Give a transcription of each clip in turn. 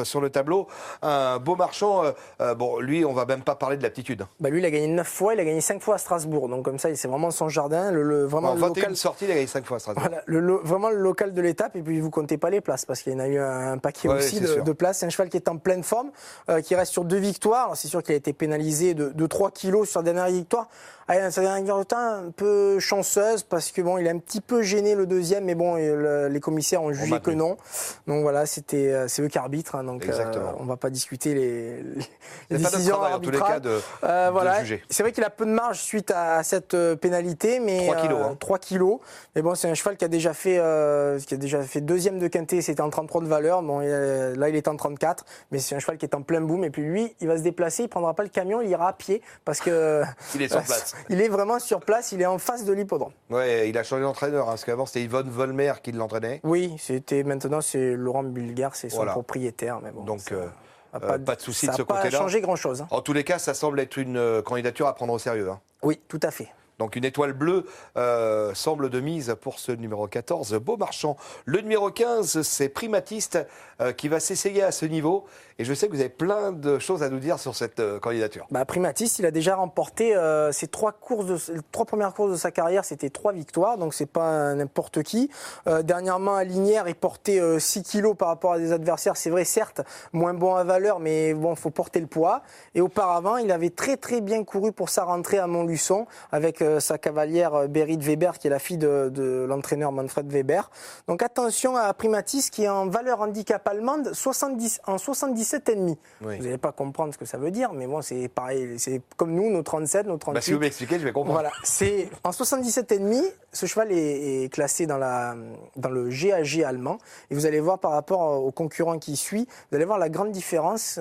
Sur le tableau, un beau marchand, bon, lui, on va même pas parler de l'aptitude. Bah lui, il a gagné 9 fois, il a gagné 5 fois à Strasbourg. Donc comme ça, c'est vraiment son jardin. Vraiment En le 21 local, sorties, il a gagné 5 fois à Strasbourg. voilà, vraiment le local de l'étape. Et puis vous comptez pas les places, parce qu'il y en a eu un paquet aussi de places. C'est un cheval qui est en pleine forme, qui reste sur 2 victoires. Alors, c'est sûr qu'il a été pénalisé de 3 kilos sur la dernière victoire. Sa dernière victoire, un peu chanceuse, parce que bon, il a un petit peu gêné le deuxième, mais bon, les commissaires ont jugé que non. Donc voilà, c'est eux qui arbitrent. Hein, donc on va pas discuter les décisions arbitrales. De juger. C'est vrai qu'il a peu de marge suite à cette pénalité, mais 3 kilos. 3 kilos. Mais bon, c'est un cheval qui a déjà fait deuxième de quintet, c'était en 33 de valeur. Bon, là, il est en 34, mais c'est un cheval qui est en plein boom. Et puis lui, il va se déplacer, il prendra pas le camion, il ira à pied parce que il est sur place. Il est vraiment sur place, il est en face de l'hippodrome. Ouais, il a changé d'entraîneur, hein, parce qu'avant c'était Yvonne Volmer qui l'entraînait. Oui, maintenant c'est Laurent Bulgare, c'est son propriétaire. Mais bon, donc pas de souci de ce côté-là. Ça n'a pas changé grand-chose. En tous les cas, ça semble être une candidature à prendre au sérieux. Hein. Oui, tout à fait. Donc une étoile bleue semble de mise pour ce numéro 14, Beaumarchand. Le numéro 15, c'est Primatiste qui va s'essayer à ce niveau. Et je sais que vous avez plein de choses à nous dire sur cette candidature. Primatiste, il a déjà remporté ses 3 premières courses de sa carrière, c'était 3 victoires, donc c'est pas n'importe qui. Dernièrement à Lignières, il portait 6 kilos par rapport à des adversaires, c'est vrai, certes, moins bon à valeur, mais bon, il faut porter le poids. Et auparavant, il avait très très bien couru pour sa rentrée à Montluçon, avec sa cavalière Berit Weber, qui est la fille de l'entraîneur Manfred Weber. Donc attention à Primatiste, qui est en valeur handicap allemande, en 77,5. Oui. Vous n'allez pas comprendre ce que ça veut dire, mais bon, c'est pareil, c'est comme nous, nos 37, nos 38. Si vous m'expliquez, je vais comprendre. Voilà, c'est en 77,5, ce cheval est classé dans le GAG allemand, et vous allez voir par rapport aux concurrents qui suivent, vous allez voir la grande différence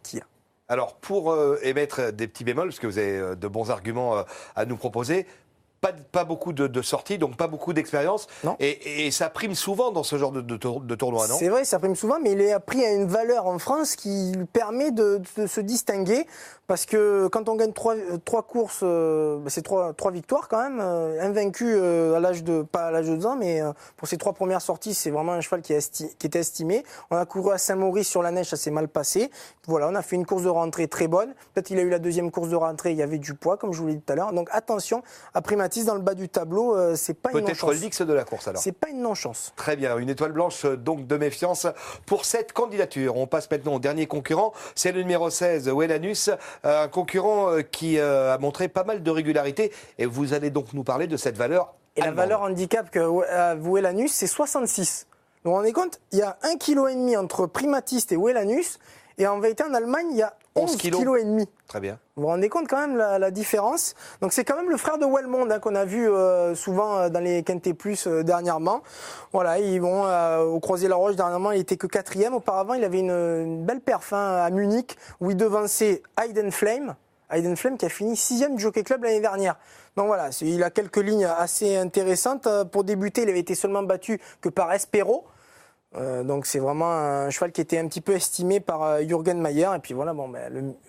qu'il y a. Alors, pour émettre des petits bémols, parce que vous avez de bons arguments à nous proposer, pas beaucoup de sorties, donc pas beaucoup d'expérience. Et ça prime souvent dans ce genre de tournoi, non ? C'est vrai, ça prime souvent, mais il est pris à une valeur en France qui lui permet de se distinguer. Parce que quand on gagne 3 courses, c'est 3 victoires quand même, invaincu pas à l'âge de 2 ans, mais pour ses 3 premières sorties, c'est vraiment un cheval qui était estimé. On a couru à Saint-Maurice sur la neige, ça s'est mal passé. Voilà, on a fait une course de rentrée très bonne. Peut-être qu'il a eu la deuxième course de rentrée, il y avait du poids, comme je vous l'ai dit tout à l'heure. Donc attention, à Primatiste, dans le bas du tableau, c'est pas une non-chance. Peut-être l'X de la course alors. C'est pas une non-chance. Très bien, une étoile blanche donc de méfiance pour cette candidature. On passe maintenant au dernier concurrent, c'est le numéro 16, Wellanus, un concurrent qui a montré pas mal de régularité. Et vous allez donc nous parler de cette valeur allemande. La valeur handicap que Wellanus, c'est 66. Donc vous vous rendez compte, il y a 1,5 kg entre Primatiste et Wellanus. Et en vérité, en Allemagne, il y a 11,5 kg. Très bien. Vous vous rendez compte quand même la différence. Donc c'est quand même le frère de Wellmond qu'on a vu souvent dans les Quintet Plus dernièrement. Voilà, ils vont au Croisé-la-Roche dernièrement, il était que 4e. Auparavant, il avait une belle perf à Munich où il devançait Hayden Flame qui a fini 6e du Jockey Club l'année dernière. Donc voilà, il a quelques lignes assez intéressantes. Pour débuter, il avait été seulement battu que par Espero. Donc c'est vraiment un cheval qui était un petit peu estimé par Jürgen Mayer. Et puis voilà,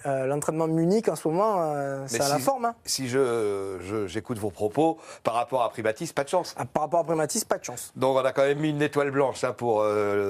l'entraînement Munich en ce moment, c'est à la forme. Hein. Si j'écoute vos propos, par rapport à Primatiste, pas de chance. Par rapport à Primatiste, pas de chance. Donc on a quand même mis une étoile blanche pour